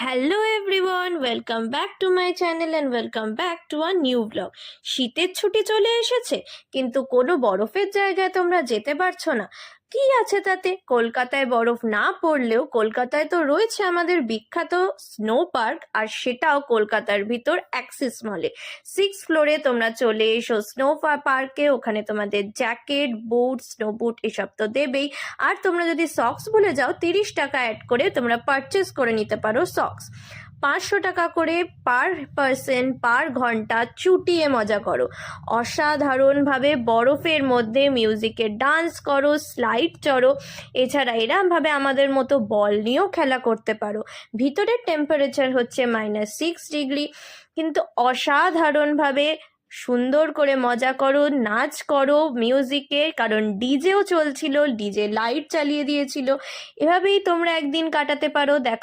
Hello everyone, welcome back to my channel and welcome back to a new blog. শীতের ছুটি চলে এসেছে, কিন্তু কোনো বরফের জায়গায় তোমরা যেতে পারছো না। কি আছে তাতে? কলকাতায় বরফ না পড়লেও কলকাতায় তো রয়েছে আমাদের বিখ্যাত স্নো পার্ক, আর সেটাও কলকাতার ভিতর অ্যাক্সিস মলে 6th ফ্লোরে। তোমরা চলে এসো স্নো পার্কে। ওখানে তোমাদের জ্যাকেট, বুট, স্নো বুট এসব তো দেবেই। আর তোমরা যদি সক্স ভুলে যাও, 30 টাকা অ্যাড করে তোমরা পারচেস করে নিতে পারো সক্স। 500 টাকা করে পার পার্সন পার ঘন্টা চুটিয়ে মজা করো। অসাধারণভাবে বরফের মধ্যে মিউজিকের ডান্স করো, স্লাইড চড়ো। এছাড়া এরমভাবে আমাদের মতো বল নিয়েও খেলা করতে পারো। ভিতরের টেম্পারেচার হচ্ছে -6 ডিগ্রি, কিন্তু অসাধারণভাবে সুন্দর করে মজা করো, নাচ করো মিউজিকে, কারণ ডিজেও চলছিল, ডিজে লাইট চালিয়ে দিয়েছিল। এভাবেই তোমরা একদিন কাটাতে পারো। দেখা